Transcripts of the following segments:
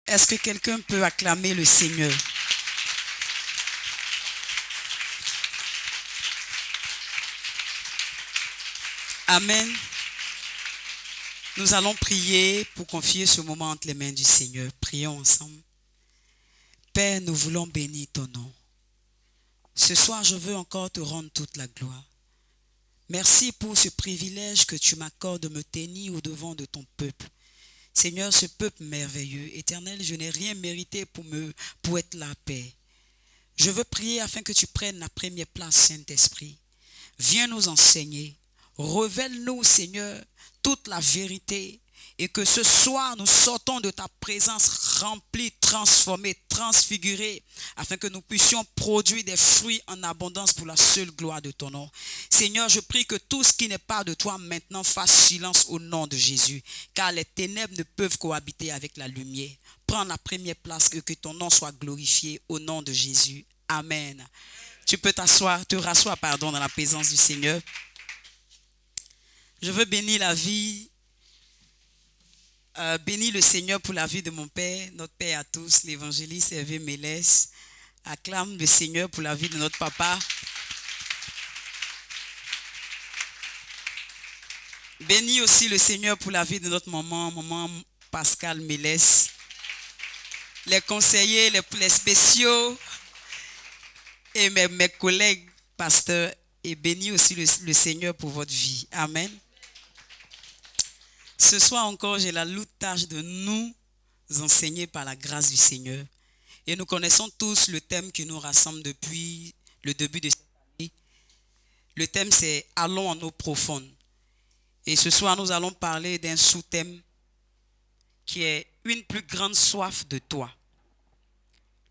Est-ce que quelqu'un peut acclamer le Seigneur? Amen. Nous allons prier pour confier ce moment entre les mains du Seigneur. Prions ensemble. Père, nous voulons bénir ton nom. Ce soir, je veux encore te rendre toute la gloire. Merci pour ce privilège que tu m'accordes de me tenir au-devant de ton peuple. Seigneur, ce peuple merveilleux, éternel, je n'ai rien mérité pour être là, Père. Je veux prier afin que tu prennes la première place, Saint-Esprit. Viens nous enseigner. Révèle-nous, Seigneur, toute la vérité et que ce soir, nous sortons de ta présence remplie, transformée, transfigurée, afin que nous puissions produire des fruits en abondance pour la seule gloire de ton nom. Seigneur, je prie que tout ce qui n'est pas de toi maintenant fasse silence au nom de Jésus, car les ténèbres ne peuvent cohabiter avec la lumière. Prends la première place et que ton nom soit glorifié au nom de Jésus. Amen. Tu peux te rasseoir dans la présence du Seigneur. Je veux bénir la vie, bénir le Seigneur pour la vie de mon Père, notre Père à tous, l'évangéliste Hervé Mélès. Acclame le Seigneur pour la vie de notre papa. Bénis aussi le Seigneur pour la vie de notre maman Pascal Mélès. Les conseillers, les spéciaux et mes collègues pasteurs. Et bénis aussi le Seigneur pour votre vie. Amen. Ce soir encore, j'ai la lourde tâche de nous enseigner par la grâce du Seigneur. Et nous connaissons tous le thème qui nous rassemble depuis le début de cette année. Le thème, c'est « Allons en eau profonde ». Et ce soir, nous allons parler d'un sous-thème qui est « Une plus grande soif de toi ».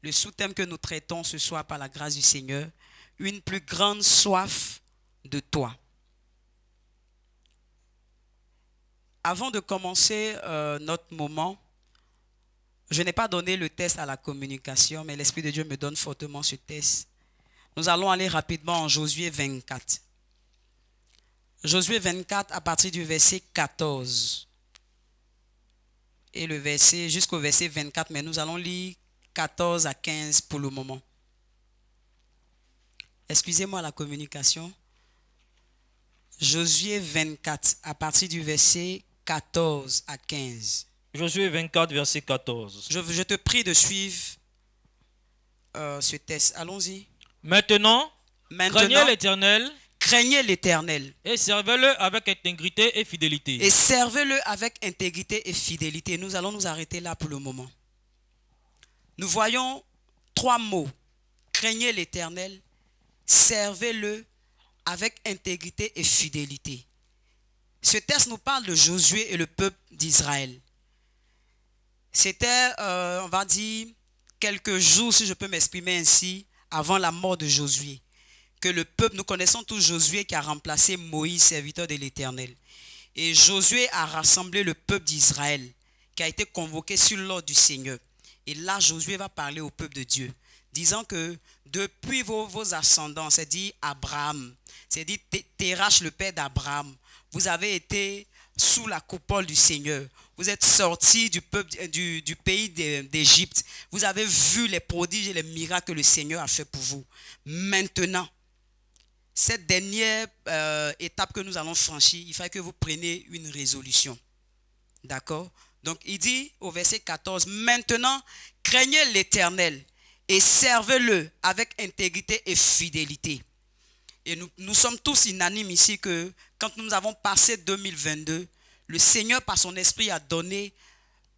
Le sous-thème que nous traitons ce soir par la grâce du Seigneur, « Une plus grande soif de toi ». Avant de commencer notre moment, je n'ai pas donné le test à la communication, mais l'Esprit de Dieu me donne fortement ce test. Nous allons aller rapidement en Josué 24. Josué 24 à partir du verset 14. Et le verset jusqu'au verset 24, mais nous allons lire 14 à 15 pour le moment. Excusez-moi la communication. Josué 24 à partir du verset 14 à 15. Josué 24, verset 14. Je te prie de suivre ce texte. Allons-y. Maintenant, craignez l'Éternel et servez-le avec intégrité et fidélité. Et servez-le avec intégrité et fidélité. Nous allons nous arrêter là pour le moment. Nous voyons trois mots. Craignez l'Éternel, servez-le avec intégrité et fidélité. Ce texte nous parle de Josué et le peuple d'Israël. C'était, on va dire, quelques jours, si je peux m'exprimer ainsi, avant la mort de Josué. Que le peuple, nous connaissons tous Josué qui a remplacé Moïse, serviteur de l'Éternel. Et Josué a rassemblé le peuple d'Israël, qui a été convoqué sur l'ordre du Seigneur. Et là, Josué va parler au peuple de Dieu, disant que depuis vos ascendants, c'est-à-dire Abraham, c'est-à-dire Térach, le père d'Abraham, vous avez été sous la coupole du Seigneur. Vous êtes sortis du pays d'Égypte. Vous avez vu les prodiges et les miracles que le Seigneur a fait pour vous. Maintenant, cette dernière étape que nous allons franchir, il faut que vous preniez une résolution. D'accord? Donc, il dit au verset 14, « Maintenant, craignez l'Éternel et servez-le avec intégrité et fidélité. » Et nous sommes tous unanimes ici que quand nous avons passé 2022, le Seigneur par son esprit a donné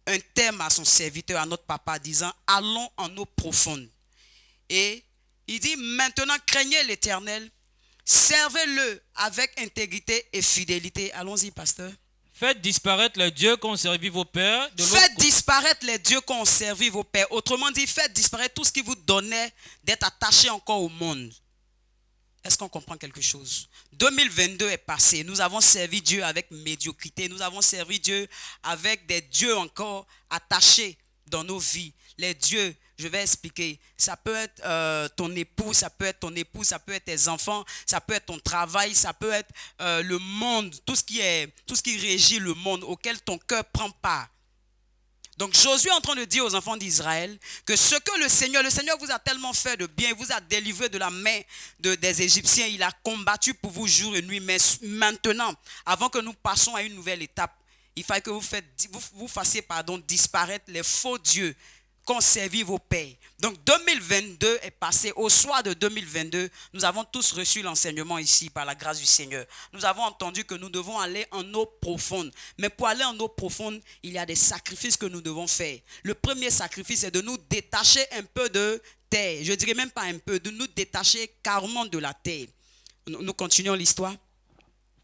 un thème à son serviteur, à notre papa, disant « Allons en eau profonde ». Et il dit « Maintenant, craignez l'Éternel, servez-le avec intégrité et fidélité. » Allons-y, pasteur. Faites disparaître les dieux qu'ont servi vos pères. Faites disparaître les dieux qu'ont servi vos pères. Autrement dit, faites disparaître tout ce qui vous donnait d'être attaché encore au monde. Est-ce qu'on comprend quelque chose? 2022 est passé. Nous avons servi Dieu avec médiocrité. Nous avons servi Dieu avec des dieux encore attachés dans nos vies. Les dieux, je vais expliquer. Ça peut être ton époux, ça peut être ton époux, ça peut être tes enfants, ça peut être ton travail, ça peut être le monde, tout ce qui régit le monde auquel ton cœur prend part. Donc Josué est en train de dire aux enfants d'Israël que ce que le Seigneur vous a tellement fait de bien, il vous a délivré de la main des Égyptiens, il a combattu pour vous jour et nuit. Mais maintenant, avant que nous passions à une nouvelle étape, il fallait que vous fassiez disparaître les faux dieux qu'ont servi vos pères. Donc 2022 est passé. Au soir de 2022, nous avons tous reçu l'enseignement ici par la grâce du Seigneur. Nous avons entendu que nous devons aller en eau profonde. Mais pour aller en eau profonde, il y a des sacrifices que nous devons faire. Le premier sacrifice est de nous détacher un peu de terre. Je dirais même pas un peu, de nous détacher carrément de la terre. Nous continuons l'histoire.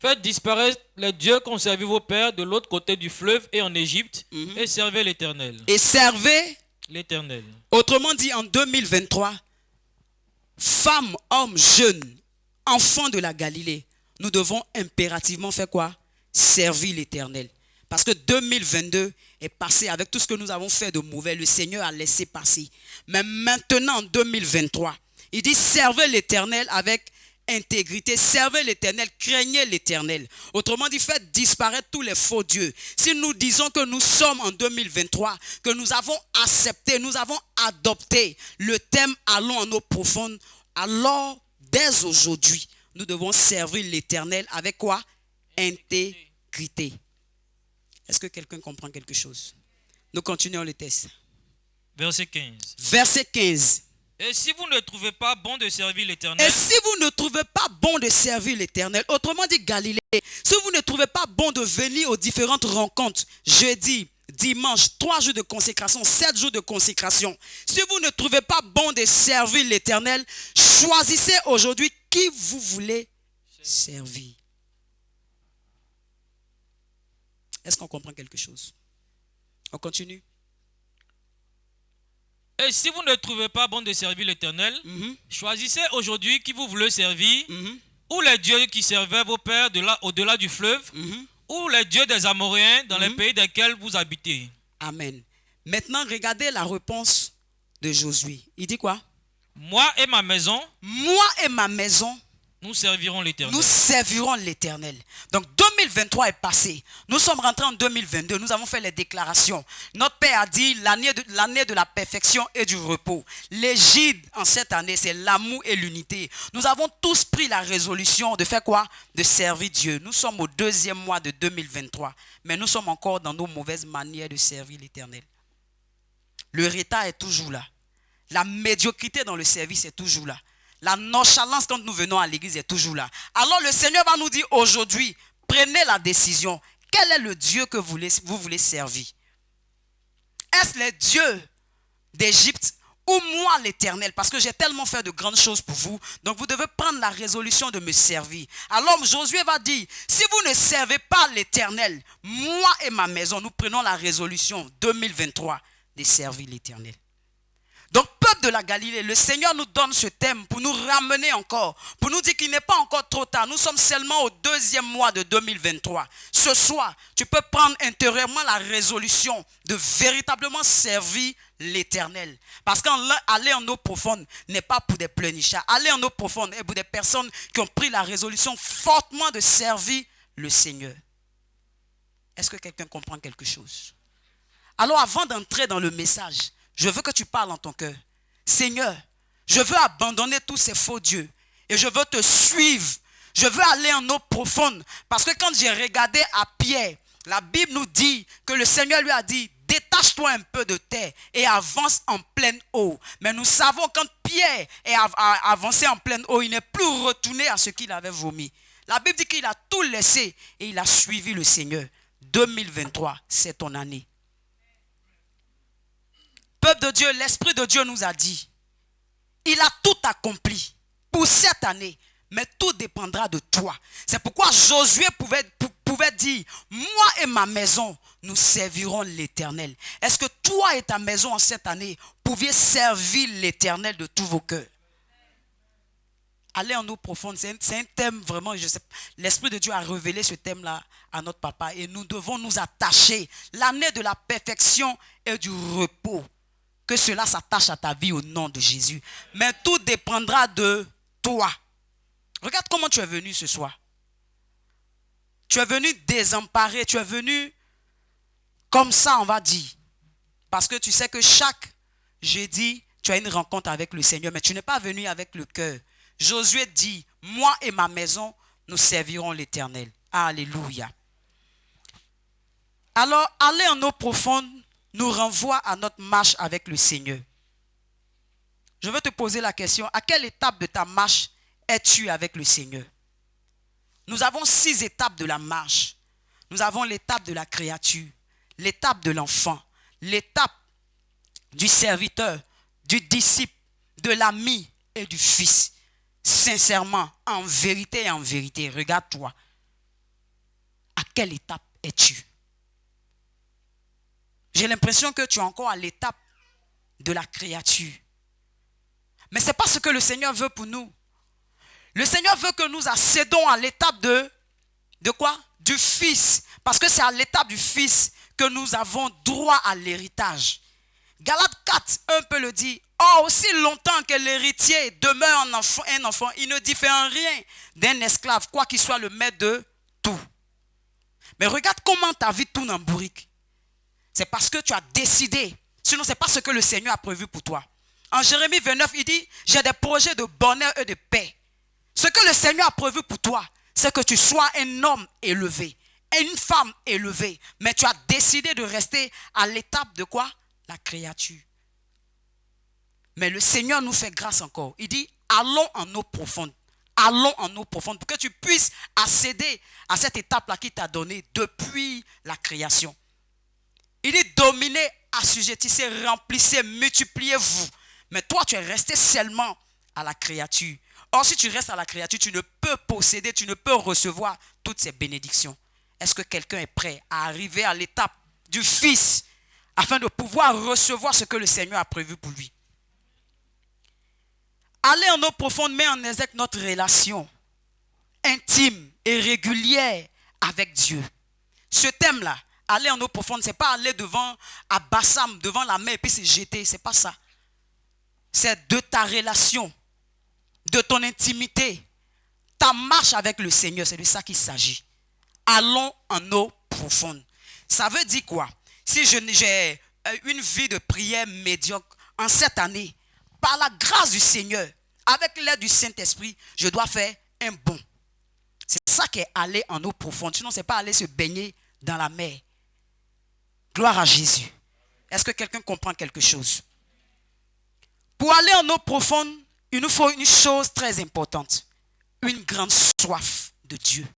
Faites disparaître les dieux qu'ont servi vos pères de l'autre côté du fleuve et en Égypte, et servez l'Éternel. Et servez l'Éternel. Autrement dit, en 2023, femmes, hommes, jeunes, enfants de la Galilée, nous devons impérativement faire quoi? Servir l'Éternel. Parce que 2022 est passé avec tout ce que nous avons fait de mauvais. Le Seigneur a laissé passer. Mais maintenant, en 2023, il dit servez l'Éternel avec intégrité, servez l'Éternel, craignez l'Éternel. Autrement dit, faites disparaître tous les faux dieux. Si nous disons que nous sommes en 2023, que nous avons accepté, nous avons adopté le thème allons en eau profonde, alors dès aujourd'hui, nous devons servir l'Éternel avec quoi? Intégrité. Est-ce que quelqu'un comprend quelque chose? Nous continuons le test. Verset 15. Verset 15. Et si vous ne trouvez pas bon de servir l'Éternel, et si vous ne trouvez pas bon de servir l'Éternel, autrement dit Galilée, si vous ne trouvez pas bon de venir aux différentes rencontres, jeudi, dimanche, 3 jours de consécration, 7 jours de consécration, si vous ne trouvez pas bon de servir l'Éternel, choisissez aujourd'hui qui vous voulez servir. Est-ce qu'on comprend quelque chose? On continue. Et si vous ne trouvez pas bon de servir l'Éternel, choisissez aujourd'hui qui vous voulez servir, ou les dieux qui servaient vos pères au-delà du fleuve, ou les dieux des Amoréens dans les pays desquels vous habitez. Amen. Maintenant, regardez la réponse de Josué. Il dit quoi? Moi et ma maison, nous servirons l'Éternel. Nous servirons l'Éternel. Donc 2023 est passé. Nous sommes rentrés en 2022. Nous avons fait les déclarations. Notre Père a dit l'année de la perfection et du repos. L'égide en cette année, c'est l'amour et l'unité. Nous avons tous pris la résolution de faire quoi? De servir Dieu. Nous sommes au 2e mois de 2023. Mais nous sommes encore dans nos mauvaises manières de servir l'Éternel. Le retard est toujours là. La médiocrité dans le service est toujours là. La nonchalance quand nous venons à l'église est toujours là. Alors le Seigneur va nous dire aujourd'hui, prenez la décision. Quel est le Dieu que vous voulez servir? Est-ce le Dieu d'Égypte ou moi l'Éternel? Parce que j'ai tellement fait de grandes choses pour vous. Donc vous devez prendre la résolution de me servir. Alors Josué va dire, si vous ne servez pas l'Éternel, moi et ma maison, nous prenons la résolution 2023 de servir l'Éternel. Donc, peuple de la Galilée, le Seigneur nous donne ce thème pour nous ramener encore, pour nous dire qu'il n'est pas encore trop tard. Nous sommes seulement au 2e mois de 2023. Ce soir, tu peux prendre intérieurement la résolution de véritablement servir l'Éternel. Parce qu'aller en eau profonde n'est pas pour des pleurnichards. Aller en eau profonde est pour des personnes qui ont pris la résolution fortement de servir le Seigneur. Est-ce que quelqu'un comprend quelque chose? Alors, avant d'entrer dans le message, je veux que tu parles en ton cœur. Seigneur, je veux abandonner tous ces faux dieux et je veux te suivre. Je veux aller en eau profonde. Parce que quand j'ai regardé à Pierre, la Bible nous dit que le Seigneur lui a dit, détache-toi un peu de terre et avance en pleine eau. Mais nous savons quand Pierre est avancé en pleine eau, il n'est plus retourné à ce qu'il avait vomi. La Bible dit qu'il a tout laissé et il a suivi le Seigneur. 2023, c'est ton année. Peuple de Dieu, l'Esprit de Dieu nous a dit, il a tout accompli pour cette année, mais tout dépendra de toi. C'est pourquoi Josué pouvait dire, moi et ma maison, nous servirons l'Éternel. Est-ce que toi et ta maison en cette année pouviez servir l'Éternel de tous vos cœurs? Aller en eau profonde, c'est un thème vraiment, je sais, l'Esprit de Dieu a révélé ce thème-là à notre papa et nous devons nous attacher. L'année de la perfection et du repos. Que cela s'attache à ta vie au nom de Jésus. Mais tout dépendra de toi. Regarde comment tu es venu ce soir. Tu es venu désemparé. Tu es venu comme ça, on va dire. Parce que tu sais que chaque jeudi, tu as une rencontre avec le Seigneur, mais tu n'es pas venu avec le cœur. Josué dit, moi et ma maison, nous servirons l'Éternel. Alléluia. Alors, aller en eau profonde nous renvoie à notre marche avec le Seigneur. Je veux te poser la question, à quelle étape de ta marche es-tu avec le Seigneur? Nous avons 6 étapes de la marche. Nous avons l'étape de la créature, l'étape de l'enfant, l'étape du serviteur, du disciple, de l'ami et du fils. Sincèrement, en vérité, regarde-toi. À quelle étape es-tu? J'ai l'impression que tu es encore à l'étape de la créature. Mais ce n'est pas ce que le Seigneur veut pour nous. Le Seigneur veut que nous accédons à l'étape de quoi? Du Fils. Parce que c'est à l'étape du Fils que nous avons droit à l'héritage. Galates 4, 1 peut le dire. Or, aussi longtemps que l'héritier demeure un enfant, il ne diffère en rien d'un esclave, quoi qu'il soit le maître de tout. Mais regarde comment ta vie tourne en bourrique. C'est parce que tu as décidé. Sinon, ce n'est pas ce que le Seigneur a prévu pour toi. En Jérémie 29, il dit, j'ai des projets de bonheur et de paix. Ce que le Seigneur a prévu pour toi, c'est que tu sois un homme élevé, une femme élevée. Mais tu as décidé de rester à l'étape de quoi? La créature. Mais le Seigneur nous fait grâce encore. Il dit, allons en eau profonde. Allons en eau profonde pour que tu puisses accéder à cette étape-là qu'il t'a donnée depuis la création. Il dit, dominez, assujettissez, remplissez, multipliez-vous. Mais toi, tu es resté seulement à la créature. Or, si tu restes à la créature, tu ne peux posséder, tu ne peux recevoir toutes ces bénédictions. Est-ce que quelqu'un est prêt à arriver à l'étape du Fils afin de pouvoir recevoir ce que le Seigneur a prévu pour lui? Aller en eau profonde met en exergue notre relation intime et régulière avec Dieu. Ce thème-là, aller en eau profonde, ce n'est pas aller devant à Bassam, devant la mer et puis se jeter, ce n'est pas ça. C'est de ta relation, de ton intimité, ta marche avec le Seigneur, c'est de ça qu'il s'agit. Allons en eau profonde. Ça veut dire quoi? Si j'ai une vie de prière médiocre en cette année, par la grâce du Seigneur, avec l'aide du Saint-Esprit, je dois faire un bond. C'est ça qui est aller en eau profonde. Sinon, ce n'est pas aller se baigner dans la mer. Gloire à Jésus. Est-ce que quelqu'un comprend quelque chose? Pour aller en eau profonde, il nous faut une chose très importante. Une grande soif de Dieu.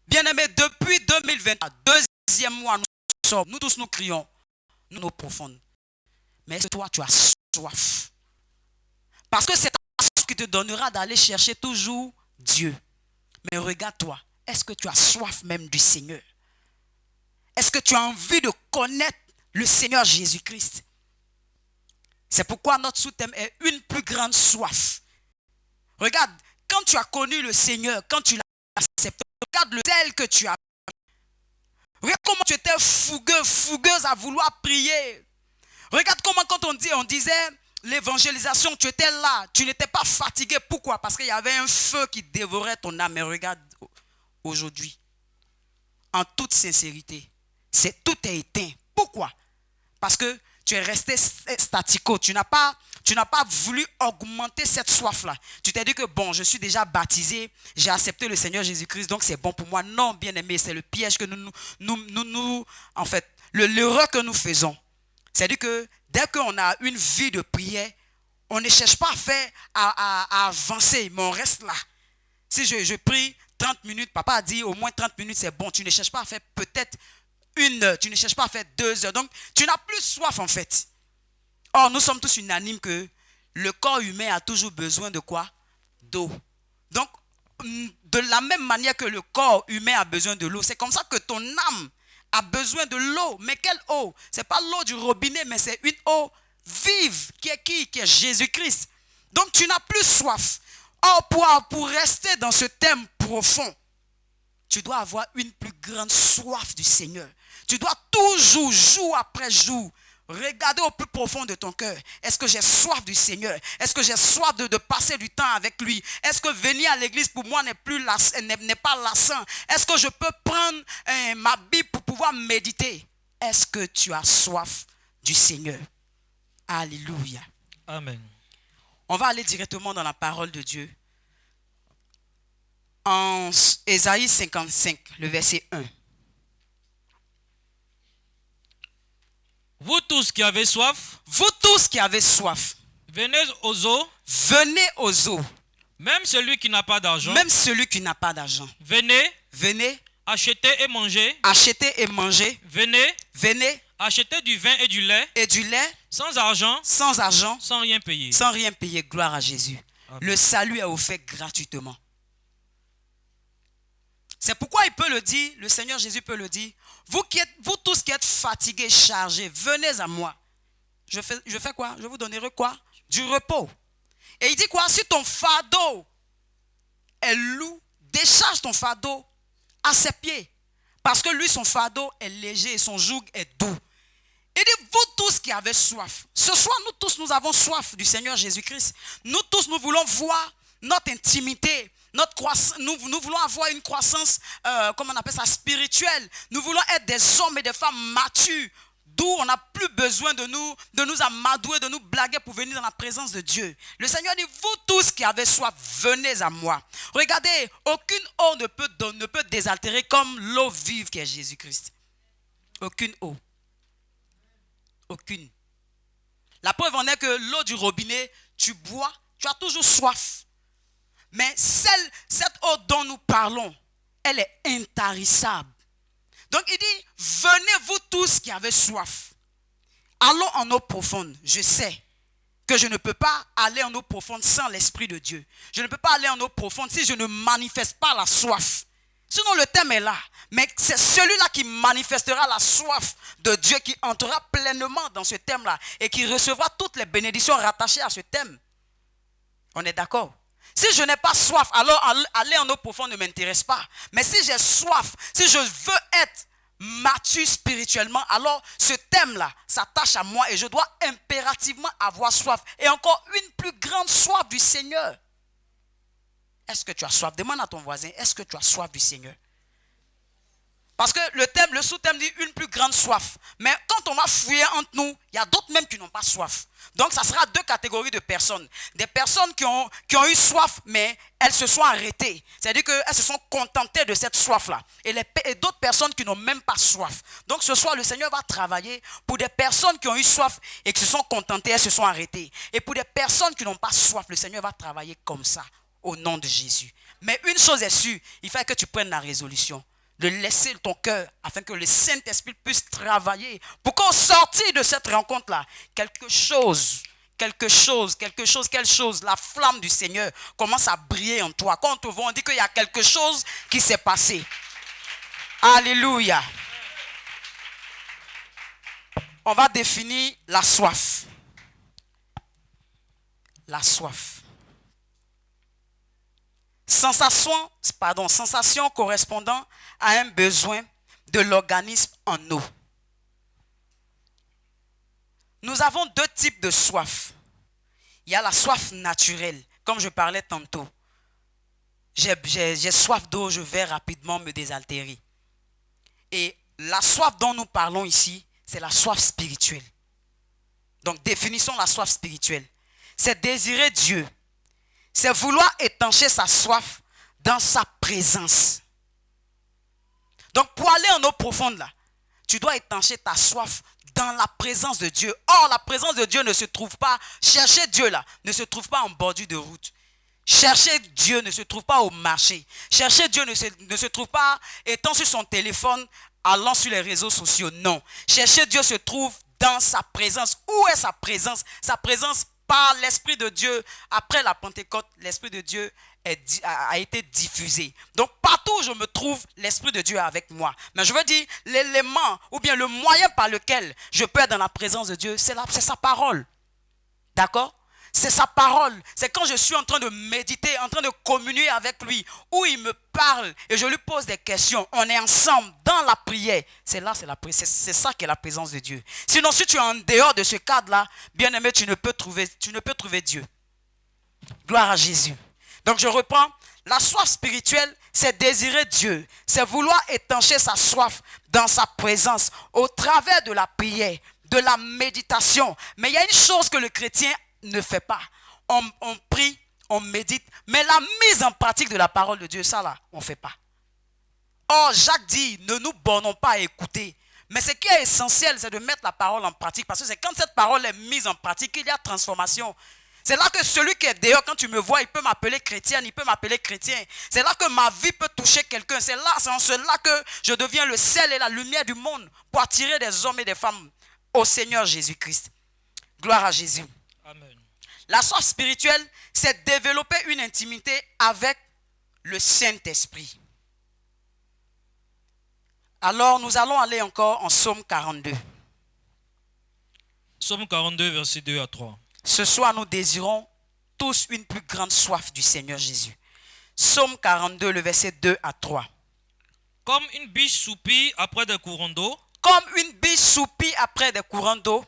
Bien-aimés, depuis 2020, deuxième mois, nous tous nous crions, nous nous profondes. Mais est-ce que toi, tu as soif? Parce que c'est ta soif qui te donnera d'aller chercher toujours Dieu. Mais regarde-toi, est-ce que tu as soif même du Seigneur? Est-ce que tu as envie de connaître le Seigneur Jésus-Christ? C'est pourquoi notre sous-thème est une plus grande soif. Regarde, quand tu as connu le Seigneur, quand tu l'as accepté, regarde le tel que tu as. Regarde comment tu étais fougueuse à vouloir prier. Regarde comment quand on disait l'évangélisation, tu étais là, tu n'étais pas fatigué. Pourquoi? Parce qu'il y avait un feu qui dévorait ton âme. Mais regarde aujourd'hui, en toute sincérité, tout est éteint. Pourquoi? Parce que tu es resté statico. Tu n'as pas voulu augmenter cette soif-là. Tu t'es dit que bon, je suis déjà baptisé, j'ai accepté le Seigneur Jésus-Christ, donc c'est bon pour moi. Non, bien aimé, c'est le piège que en fait, l'erreur que nous faisons. C'est-à-dire que dès qu'on a une vie de prière, on ne cherche pas à avancer, mais on reste là. Si je prie 30 minutes, papa a dit au moins 30 minutes, c'est bon. Tu ne cherches pas à faire peut-être 1 heure, tu ne cherches pas à faire 2 heures. Donc, tu n'as plus soif en fait. Or, nous sommes tous unanimes que le corps humain a toujours besoin de quoi? D'eau. Donc, de la même manière que le corps humain a besoin de l'eau, c'est comme ça que ton âme a besoin de l'eau. Mais quelle eau? Ce n'est pas l'eau du robinet, mais c'est une eau vive qui est qui? Qui est Jésus-Christ. Donc, tu n'as plus soif. Or, pour rester dans ce thème profond, tu dois avoir une plus grande soif du Seigneur. Tu dois toujours, jour après jour, regarder au plus profond de ton cœur. Est-ce que j'ai soif du Seigneur? Est-ce que j'ai soif de passer du temps avec lui? Est-ce que venir à l'église pour moi n'est pas lassant? Est-ce que je peux prendre ma Bible pour pouvoir méditer? est-ce que tu as soif du Seigneur? Alléluia. Amen. On va aller directement dans la parole de Dieu. En Ésaïe 55, le verset 1. Vous tous qui avez soif, vous tous qui avez soif, venez aux eaux. Venez aux eaux. Même celui qui n'a pas d'argent. Même celui qui n'a pas d'argent. Venez. Venez. Achetez et mangez. Achetez et mangez. Venez. Venez. Achetez du vin et du lait. Et du lait. Sans argent. Sans argent. Sans rien payer. Sans rien payer. Gloire à Jésus. Amen. Le salut est offert gratuitement. C'est pourquoi il peut le dire, le Seigneur Jésus peut le dire. Vous tous qui êtes fatigués, chargés, venez à moi. Je fais quoi? Je vous donnerai quoi? Du repos. Et il dit quoi? Si ton fardeau est lourd, décharge ton fardeau à ses pieds. Parce que lui, son fardeau est léger et son joug est doux. Il dit, vous tous qui avez soif. Ce soir, nous tous, nous avons soif du Seigneur Jésus-Christ. Nous tous, nous voulons voir notre intimité. Notre croissance, nous voulons avoir une croissance, comment on appelle ça, spirituelle. Nous voulons être des hommes et des femmes matures. D'où on n'a plus besoin de nous amadouer, de nous blaguer pour venir dans la présence de Dieu. Le Seigneur dit, vous tous qui avez soif, venez à moi. Regardez, aucune eau ne peut désaltérer comme l'eau vive qui est Jésus-Christ. Aucune eau. Aucune. La preuve en est que l'eau du robinet, tu bois, tu as toujours soif. Mais cette eau dont nous parlons, elle est intarissable. Donc il dit, venez vous tous qui avez soif. Allons en eau profonde. Je sais que je ne peux pas aller en eau profonde sans l'Esprit de Dieu. Je ne peux pas aller en eau profonde si je ne manifeste pas la soif. Sinon le thème est là. Mais c'est celui-là qui manifestera la soif de Dieu, qui entrera pleinement dans ce thème-là et qui recevra toutes les bénédictions rattachées à ce thème. On est d'accord? Si je n'ai pas soif, alors aller en eau profonde ne m'intéresse pas. Mais si j'ai soif, si je veux être mature spirituellement, alors ce thème-là s'attache à moi et je dois impérativement avoir soif. Et encore une plus grande soif du Seigneur. Est-ce que tu as soif? Demande à ton voisin, est-ce que tu as soif du Seigneur? Parce que le sous-thème dit une plus grande soif. Mais quand on va fouiller entre nous, il y a d'autres même qui n'ont pas soif. Donc ça sera deux catégories de personnes. Des personnes qui ont eu soif, mais elles se sont arrêtées. C'est-à-dire qu'elles se sont contentées de cette soif-là. Et d'autres personnes qui n'ont même pas soif. Donc ce soir, le Seigneur va travailler pour des personnes qui ont eu soif et qui se sont contentées, elles se sont arrêtées. Et pour des personnes qui n'ont pas soif, le Seigneur va travailler comme ça, au nom de Jésus. Mais une chose est sûre, il faut que tu prennes la résolution de laisser ton cœur afin que le Saint-Esprit puisse travailler pour qu'au sortir de cette rencontre-là, quelque chose, la flamme du Seigneur commence à briller en toi. Quand on te voit, on dit qu'il y a quelque chose qui s'est passé. Alléluia. On va définir la soif. La soif. Sensation correspondant à un besoin de l'organisme en eau. Nous avons deux types de soif. Il y a la soif naturelle, comme je parlais tantôt. J'ai soif d'eau, je vais rapidement me désaltérer. Et la soif dont nous parlons ici, c'est la soif spirituelle. Donc définissons la soif spirituelle. C'est désirer Dieu. C'est vouloir étancher sa soif dans sa présence. Donc pour aller en eau profonde là, tu dois étancher ta soif dans la présence de Dieu. Or la présence de Dieu ne se trouve pas, chercher Dieu là, ne se trouve pas en bordure de route. Chercher Dieu ne se trouve pas au marché. Chercher Dieu ne se trouve pas étant sur son téléphone, allant sur les réseaux sociaux. Non. Chercher Dieu se trouve dans sa présence. Où est sa présence? Sa présence par l'Esprit de Dieu. Après la Pentecôte, l'Esprit de Dieu a été diffusé. Donc partout où je me trouve, l'Esprit de Dieu est avec moi. Mais je veux dire, l'élément ou bien le moyen par lequel je peux être dans la présence de Dieu, c'est sa parole. D'accord? C'est sa parole. C'est quand je suis en train de méditer, en train de communier avec lui, où il me parle et je lui pose des questions. On est ensemble dans la prière. C'est ça qui est la présence de Dieu. Sinon, si tu es en dehors de ce cadre-là, bien aimé, tu ne peux trouver Dieu. Gloire à Jésus. Donc je reprends. La soif spirituelle, c'est désirer Dieu, c'est vouloir étancher sa soif dans sa présence au travers de la prière, de la méditation. Mais il y a une chose que le chrétien ne fait pas. On prie, on médite, mais la mise en pratique de la parole de Dieu, ça là, on ne fait pas. Or, Jacques dit, ne nous bornons pas à écouter. Mais ce qui est essentiel, c'est de mettre la parole en pratique. Parce que c'est quand cette parole est mise en pratique qu'il y a transformation. C'est là que celui qui est dehors, quand tu me vois, il peut m'appeler chrétienne, il peut m'appeler chrétien. C'est là que ma vie peut toucher quelqu'un. C'est en cela que je deviens le sel et la lumière du monde pour attirer des hommes et des femmes au Seigneur Jésus-Christ. Gloire à Jésus. Amen. La soif spirituelle, c'est développer une intimité avec le Saint-Esprit. Alors, nous allons aller encore en Psaume 42. Psaume 42, versets 2 à 3. Ce soir, nous désirons tous une plus grande soif du Seigneur Jésus. Psaume 42, le verset 2 à 3. Comme une biche soupire après des courants d'eau. Comme une biche soupire après des courants d'eau.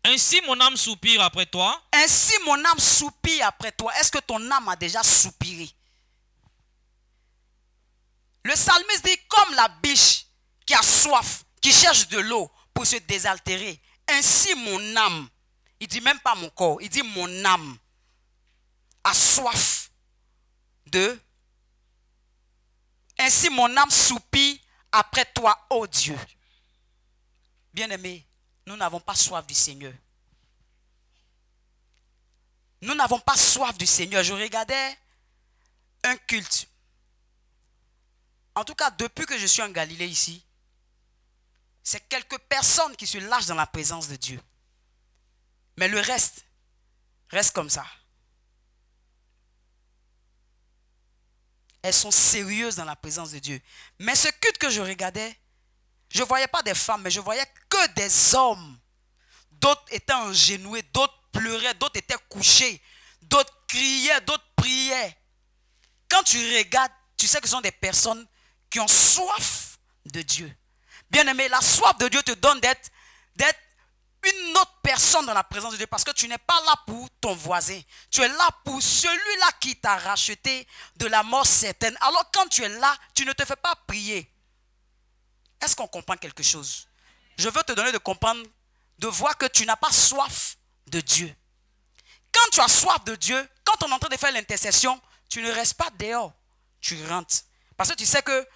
Ainsi mon âme soupire après toi. Ainsi mon âme soupire après toi. Est-ce que ton âme a déjà soupiré? Le psalmiste dit comme la biche qui a soif, qui cherche de l'eau pour se désaltérer. Ainsi mon âme. Il dit même pas mon corps, il dit mon âme a soif de. Ainsi mon âme soupire après toi, ô Dieu. Bien-aimés, nous n'avons pas soif du Seigneur. Nous n'avons pas soif du Seigneur. Je regardais un culte. En tout cas, depuis que je suis en Galilée ici, c'est quelques personnes qui se lâchent dans la présence de Dieu. Mais le reste comme ça. Elles sont sérieuses dans la présence de Dieu. Mais ce culte que je regardais, je ne voyais pas des femmes, mais je voyais que des hommes. D'autres étaient engenoués, d'autres pleuraient, d'autres étaient couchés, d'autres criaient, d'autres priaient. Quand tu regardes, tu sais que ce sont des personnes qui ont soif de Dieu. Bien-aimé, la soif de Dieu te donne d'être une autre personne dans la présence de Dieu, parce que tu n'es pas là pour ton voisin. Tu es là pour celui-là qui t'a racheté de la mort certaine. Alors quand tu es là, tu ne te fais pas prier. Est-ce qu'on comprend quelque chose? Je veux te donner de comprendre, de voir que tu n'as pas soif de Dieu. Quand tu as soif de Dieu, quand on est en train de faire l'intercession, tu ne restes pas dehors, tu rentres. Parce que tu sais que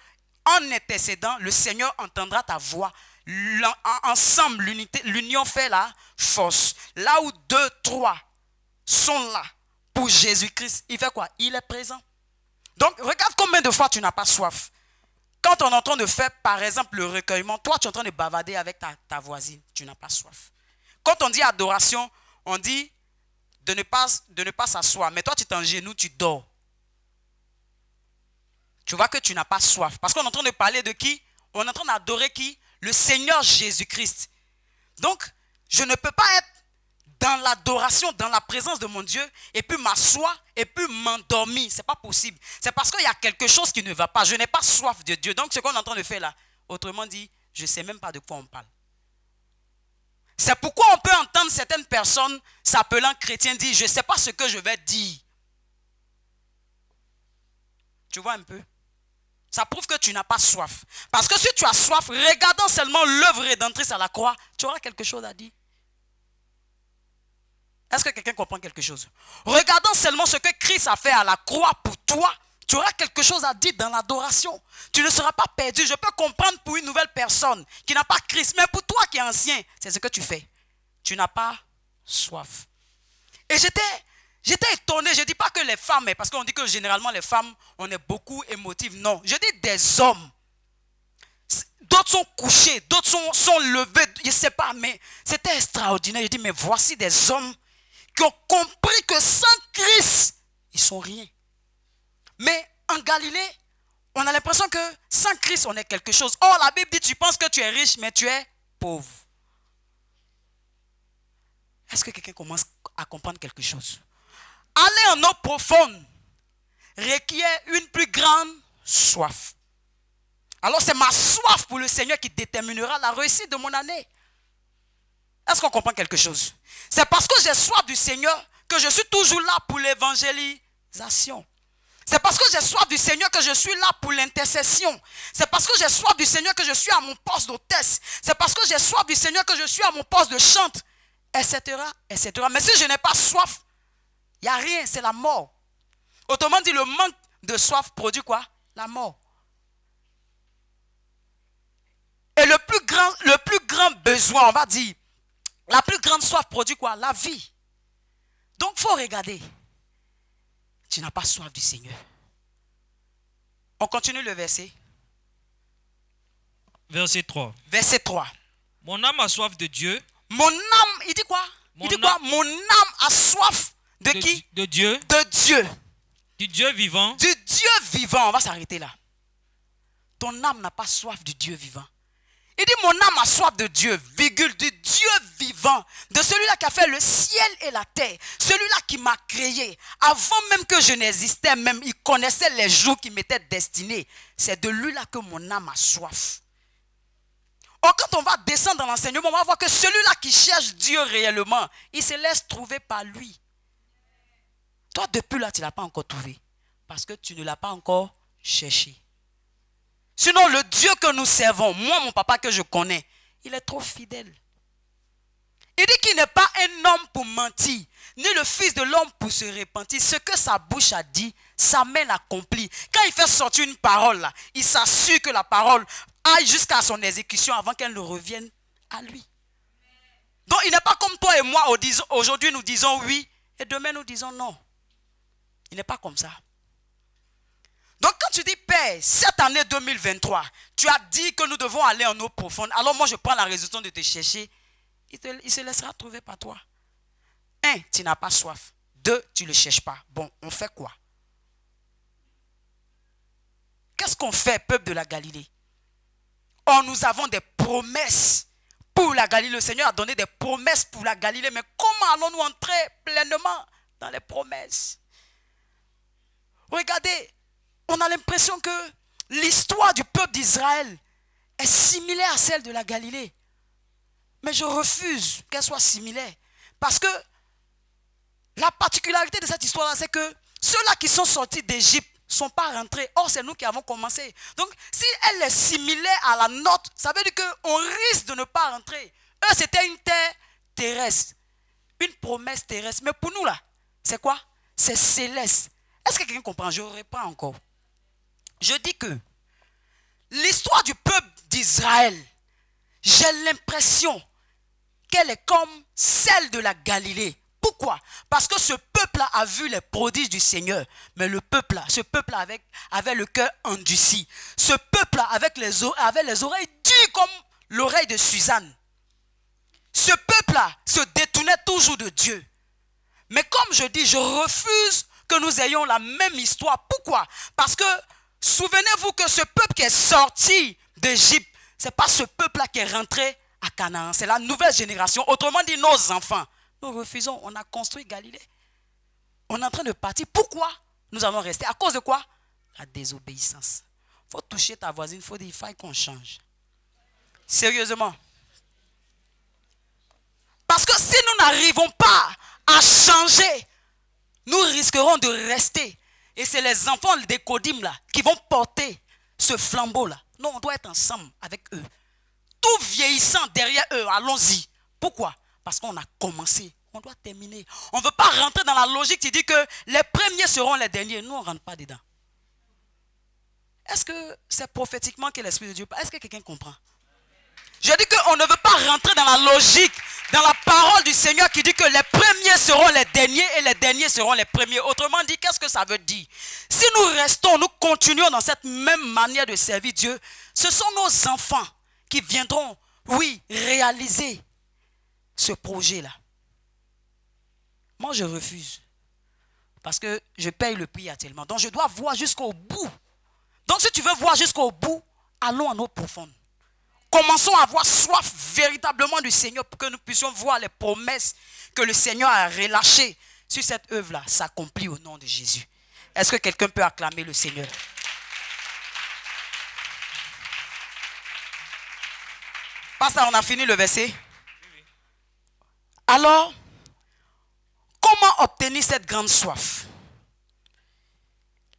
en intercédant, le Seigneur entendra ta voix. Ensemble, l'union fait la force. Là où 2, 3 sont là pour Jésus-Christ, il fait quoi? Il est présent. Donc, regarde combien de fois tu n'as pas soif. Quand on est en train de faire, par exemple, le recueillement, toi, tu es en train de bavarder avec ta voisine, tu n'as pas soif. Quand on dit adoration, on dit de ne pas s'asseoir. Mais toi, tu t'engenouilles, tu dors. Tu vois que tu n'as pas soif. Parce qu'on est en train de parler de qui? On est en train d'adorer qui? Le Seigneur Jésus-Christ. Donc, je ne peux pas être dans l'adoration, dans la présence de mon Dieu, et puis m'asseoir, et puis m'endormir. Ce n'est pas possible. C'est parce qu'il y a quelque chose qui ne va pas. Je n'ai pas soif de Dieu. Donc, ce qu'on est en train de faire là, autrement dit, je ne sais même pas de quoi on parle. C'est pourquoi on peut entendre certaines personnes s'appelant chrétiens dire, je ne sais pas ce que je vais dire. Tu vois un peu? Ça prouve que tu n'as pas soif. Parce que si tu as soif, regardant seulement l'œuvre rédemptrice à la croix, tu auras quelque chose à dire. Est-ce que quelqu'un comprend quelque chose? Regardant seulement ce que Christ a fait à la croix pour toi, tu auras quelque chose à dire dans l'adoration. Tu ne seras pas perdu. Je peux comprendre pour une nouvelle personne qui n'a pas Christ. Mais pour toi qui es ancien, c'est ce que tu fais. Tu n'as pas soif. Et j'étais étonné. Je ne dis pas que les femmes, parce qu'on dit que généralement les femmes, on est beaucoup émotives. Non, je dis des hommes. D'autres sont couchés, d'autres sont levés. Je ne sais pas, mais c'était extraordinaire. Je dis, mais voici des hommes qui ont compris que sans Christ, ils ne sont rien. Mais en Galilée, on a l'impression que sans Christ, on est quelque chose. Or, la Bible dit, tu penses que tu es riche, mais tu es pauvre. Est-ce que quelqu'un commence à comprendre quelque chose? Aller en eau profonde requiert une plus grande soif. Alors, c'est ma soif pour le Seigneur qui déterminera la réussite de mon année. Est-ce qu'on comprend quelque chose? C'est parce que j'ai soif du Seigneur que je suis toujours là pour l'évangélisation. C'est parce que j'ai soif du Seigneur que je suis là pour l'intercession. C'est parce que j'ai soif du Seigneur que je suis à mon poste d'hôtesse. C'est parce que j'ai soif du Seigneur que je suis à mon poste de chante, etc., etc. Mais si je n'ai pas soif, il n'y a rien, c'est la mort. Autrement dit, le manque de soif produit quoi? La mort. Et le plus grand besoin, on va dire, la plus grande soif produit quoi? La vie. Donc, il faut regarder. Tu n'as pas soif du Seigneur. On continue le verset. Verset 3. Verset 3. Mon âme a soif de Dieu. Mon âme, il dit quoi? Il dit quoi? Mon âme a soif de qui? De Dieu. De Dieu. Du Dieu vivant. Du Dieu vivant. On va s'arrêter là. Ton âme n'a pas soif du Dieu vivant. Il dit mon âme a soif de Dieu, virgule, du Dieu vivant, de celui-là qui a fait le ciel et la terre, celui-là qui m'a créé. Avant même que je n'existais, même il connaissait les jours qui m'étaient destinés. C'est de lui-là que mon âme a soif. Or, quand on va descendre dans l'enseignement, on va voir que celui-là qui cherche Dieu réellement, il se laisse trouver par lui. Toi, depuis là, tu ne l'as pas encore trouvé. Parce que tu ne l'as pas encore cherché. Sinon, le Dieu que nous servons, moi, mon papa que je connais, il est trop fidèle. Il dit qu'il n'est pas un homme pour mentir, ni le fils de l'homme pour se repentir. Ce que sa bouche a dit, sa main l'accomplit. Quand il fait sortir une parole, là, il s'assure que la parole aille jusqu'à son exécution avant qu'elle ne revienne à lui. Donc, il n'est pas comme toi et moi, aujourd'hui nous disons oui, et demain nous disons non. Il n'est pas comme ça. Donc quand tu dis Père, cette année 2023, tu as dit que nous devons aller en eau profonde. Alors moi je prends la résolution de te chercher. Il se laissera trouver par toi. 1, tu n'as pas soif. 2, tu ne le cherches pas. Bon, on fait quoi? Qu'est-ce qu'on fait, peuple de la Galilée? Or nous avons des promesses pour la Galilée. Le Seigneur a donné des promesses pour la Galilée. Mais comment allons-nous entrer pleinement dans les promesses? Regardez. On a l'impression que l'histoire du peuple d'Israël est similaire à celle de la Galilée. Mais je refuse qu'elle soit similaire. Parce que la particularité de cette histoire-là, c'est que ceux-là qui sont sortis d'Égypte ne sont pas rentrés. Or, c'est nous qui avons commencé. Donc, si elle est similaire à la nôtre, ça veut dire qu'on risque de ne pas rentrer. Eux, c'était une terre terrestre. Une promesse terrestre. Mais pour nous, là, c'est quoi? C'est céleste. Est-ce que quelqu'un comprend? Je reprends encore. Je dis que l'histoire du peuple d'Israël, j'ai l'impression qu'elle est comme celle de la Galilée. Pourquoi? Parce que ce peuple-là a vu les prodiges du Seigneur. Mais ce peuple-là avait le cœur endurci. Ce peuple-là avait les oreilles dures comme l'oreille de Suzanne. Ce peuple-là se détournait toujours de Dieu. Mais comme je dis, je refuse que nous ayons la même histoire. Pourquoi? Parce que souvenez-vous que ce peuple qui est sorti d'Égypte, ce n'est pas ce peuple-là qui est rentré à Canaan. C'est la nouvelle génération. Autrement dit, nos enfants. Nous refusons. On a construit Galilée. On est en train de partir. Pourquoi nous allons rester? À cause de quoi? La désobéissance. Il faut toucher ta voisine. Il faut dire, il faut qu'on change. Sérieusement. Parce que si nous n'arrivons pas à changer, nous risquerons de rester. Et c'est les enfants des Kodim là qui vont porter ce flambeau là. Non, on doit être ensemble avec eux. Tout vieillissant derrière eux, allons-y. Pourquoi? Parce qu'on a commencé. On doit terminer. On ne veut pas rentrer dans la logique qui dit que les premiers seront les derniers. Nous, on ne rentre pas dedans. Est-ce que c'est prophétiquement que l'Esprit de Dieu parle? Est-ce que quelqu'un comprend? Je dis qu'on ne veut pas rentrer dans la logique, dans la parole du Seigneur qui dit que les premiers seront les derniers et les derniers seront les premiers. Autrement dit, qu'est-ce que ça veut dire? Si nous restons, nous continuons dans cette même manière de servir Dieu, ce sont nos enfants qui viendront, oui, réaliser ce projet-là. Moi, je refuse. Parce que je paye le prix actuellement. Donc, je dois voir jusqu'au bout. Donc, si tu veux voir jusqu'au bout, allons en eau profonde. Commençons à avoir soif véritablement du Seigneur pour que nous puissions voir les promesses que le Seigneur a relâchées sur cette œuvre-là s'accomplir au nom de Jésus. Est-ce que quelqu'un peut acclamer le Seigneur? Pasteur, on a fini le verset. Alors, comment obtenir cette grande soif?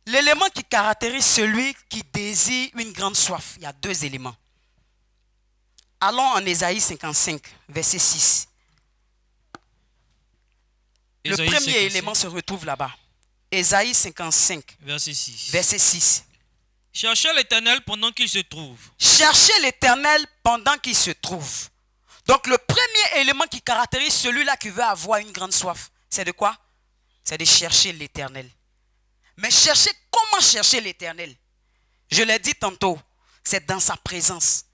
L'élément qui caractérise celui qui désire une grande soif, il y a 2 éléments. Allons en Ésaïe 55, verset 6. Le Ésaïe premier 55, élément se retrouve là-bas. Ésaïe 55, verset 6. verset 6. Cherchez l'Éternel pendant qu'il se trouve. Cherchez l'Éternel pendant qu'il se trouve. Donc le premier élément qui caractérise celui-là qui veut avoir une grande soif, c'est de quoi? C'est de chercher l'Éternel. Mais comment chercher l'Éternel? Je l'ai dit tantôt, c'est dans sa présence.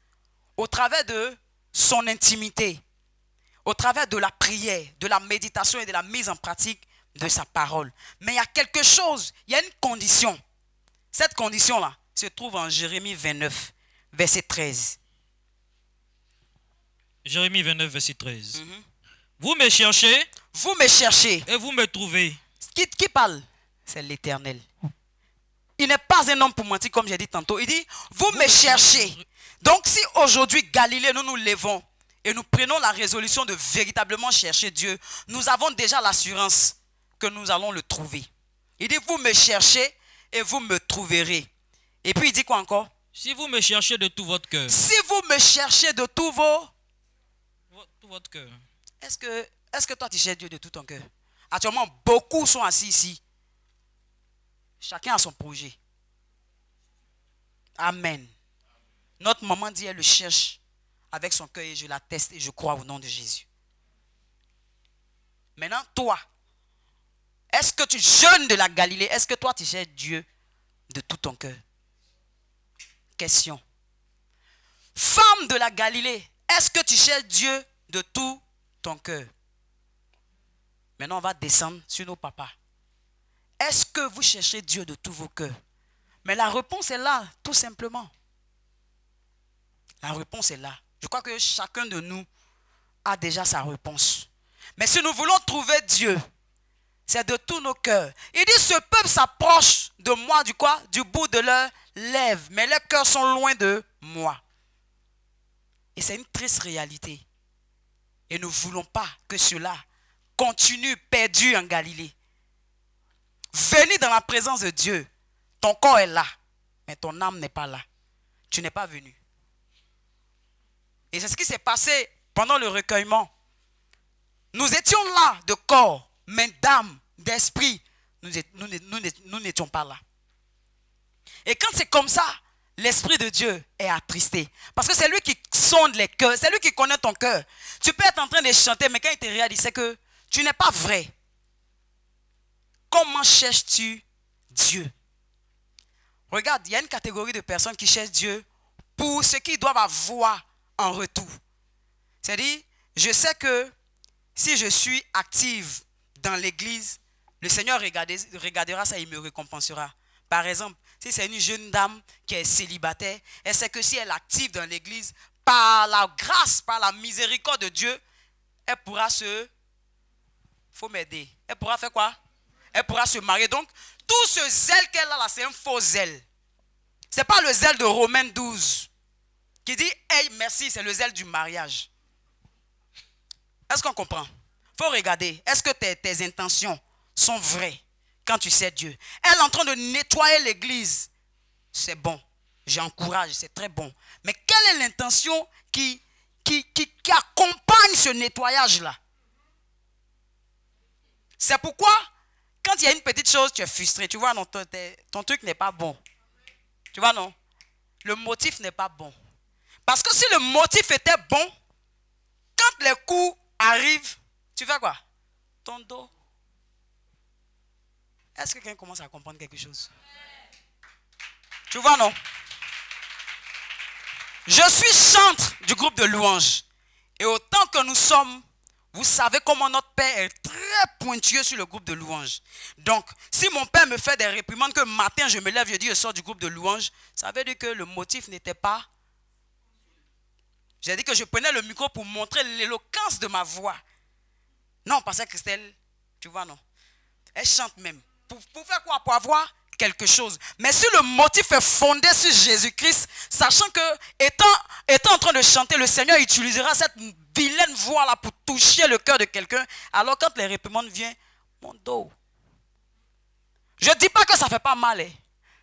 Au travers de son intimité, au travers de la prière, de la méditation et de la mise en pratique de sa parole. Mais il y a quelque chose, il y a une condition. Cette condition-là se trouve en Jérémie 29, verset 13. Jérémie 29, verset 13. Vous me cherchez. Vous me cherchez. Et vous me trouvez. Qui parle? C'est l'Éternel. Il n'est pas un homme pour mentir, comme j'ai dit tantôt. Il dit, vous me cherchez. Donc si aujourd'hui, Galilée, nous nous levons et nous prenons la résolution de véritablement chercher Dieu, nous avons déjà l'assurance que nous allons le trouver. Il dit, vous me cherchez et vous me trouverez. Et puis il dit quoi encore? Si vous me cherchez de tout votre cœur. Si vous me cherchez de tout votre cœur. Est-ce que toi tu cherches Dieu de tout ton cœur? Actuellement, beaucoup sont assis ici. Chacun a son projet. Amen. Notre maman dit, elle le cherche avec son cœur et je l'atteste et je crois au nom de Jésus. Maintenant, toi, est-ce que tu jeûnes de la Galilée? Est-ce que toi tu cherches Dieu de tout ton cœur? Question. Femme de la Galilée, est-ce que tu cherches Dieu de tout ton cœur? Maintenant, on va descendre sur nos papas. Est-ce que vous cherchez Dieu de tous vos cœurs? Mais la réponse est là, tout simplement. La réponse est là. Je crois que chacun de nous a déjà sa réponse. Mais si nous voulons trouver Dieu, c'est de tous nos cœurs. Il dit, ce peuple s'approche de moi du quoi? Du bout de leurs lèvres. Mais leurs cœurs sont loin de moi. Et c'est une triste réalité. Et nous ne voulons pas que cela continue perdu en Galilée. Venez dans la présence de Dieu. Ton corps est là, mais ton âme n'est pas là. Tu n'es pas venu. Et c'est ce qui s'est passé pendant le recueillement. Nous étions là de corps, mais d'âme, d'esprit, nous n'étions pas là. Et quand c'est comme ça, l'Esprit de Dieu est attristé. Parce que c'est lui qui sonde les cœurs, c'est lui qui connaît ton cœur. Tu peux être en train de chanter, mais quand il te regarde, il sait que tu n'es pas vrai. Comment cherches-tu Dieu? Regarde, il y a une catégorie de personnes qui cherchent Dieu pour ce qu'ils doivent avoir en retour. C'est-à-dire, je sais que si je suis active dans l'église, le Seigneur regardera ça et il me récompensera. Par exemple, si c'est une jeune dame qui est célibataire, elle sait que si elle est active dans l'église, par la grâce, par la miséricorde de Dieu, elle pourra faut m'aider. Elle pourra faire quoi? Elle pourra se marier. Donc, tout ce zèle qu'elle a là, c'est un faux zèle. Ce n'est pas le zèle de Romains 12 qui dit hey, merci, c'est le zèle du mariage. Est-ce qu'on comprend? Il faut regarder. Est-ce que tes intentions sont vraies quand tu sais Dieu? Elle est en train de nettoyer l'église. C'est bon. J'encourage, c'est très bon. Mais quelle est l'intention qui accompagne ce nettoyage-là? C'est pourquoi, quand il y a une petite chose, tu es frustré. Tu vois, non, ton truc n'est pas bon. Tu vois, non? Le motif n'est pas bon. Parce que si le motif était bon, quand les coups arrivent, tu fais quoi? Ton dos. Est-ce que quelqu'un commence à comprendre quelque chose? Tu vois, non? Je suis chantre du groupe de louanges. Et autant que nous sommes, vous savez comment notre père est très pointueux sur le groupe de louanges. Donc, si mon père me fait des réprimandes, que matin je me lève, je dis je sors du groupe de louanges, ça veut dire que le motif n'était pas... J'ai dit que je prenais le micro pour montrer l'éloquence de ma voix. Non, parce que Christelle, tu vois, non. Elle chante même. Pour faire quoi? Pour avoir quelque chose. Mais si le motif est fondé sur Jésus-Christ, sachant que, étant en train de chanter, le Seigneur utilisera cette vilaine voix-là pour toucher le cœur de quelqu'un, alors quand les réprimandes viennent, mon dos. Je ne dis pas que ça ne fait pas mal. Hein.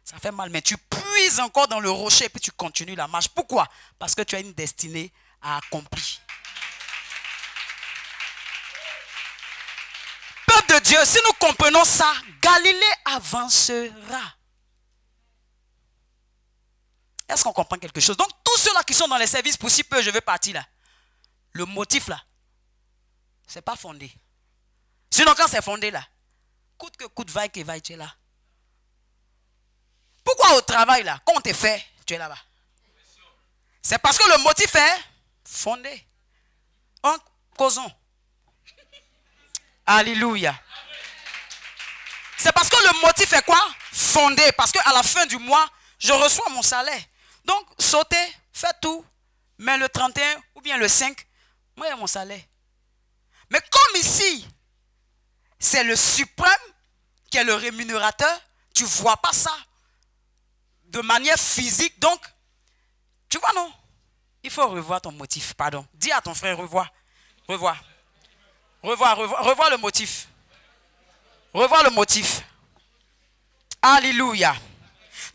Ça fait mal, mais tu puises encore dans le rocher et puis tu continues la marche. Pourquoi? Parce que tu as une destinée à accomplir. Peuple de Dieu, si nous comprenons ça, Galilée avancera. Est-ce qu'on comprend quelque chose? Donc, tous ceux-là qui sont dans les services, pour si peu, je veux partir là. Le motif là, ce n'est pas fondé. Sinon, quand c'est fondé là, coûte que coûte, vaille que vaille, tu es là. Pourquoi au travail là, quand on te fait, tu es là-bas? C'est parce que le motif est fondé. En causons. Alléluia. C'est parce que le motif est quoi? Fondé. Parce qu'à la fin du mois, je reçois mon salaire. Donc, sautez, faites tout. Mais le 31 ou bien le 5, moi, il y a mon salaire. Mais comme ici, c'est le suprême qui est le rémunérateur, tu ne vois pas ça de manière physique. Donc, tu vois, non? Il faut revoir ton motif. Pardon. Dis à ton frère, revois. Revois. Revois le motif. Revois le motif. Alléluia.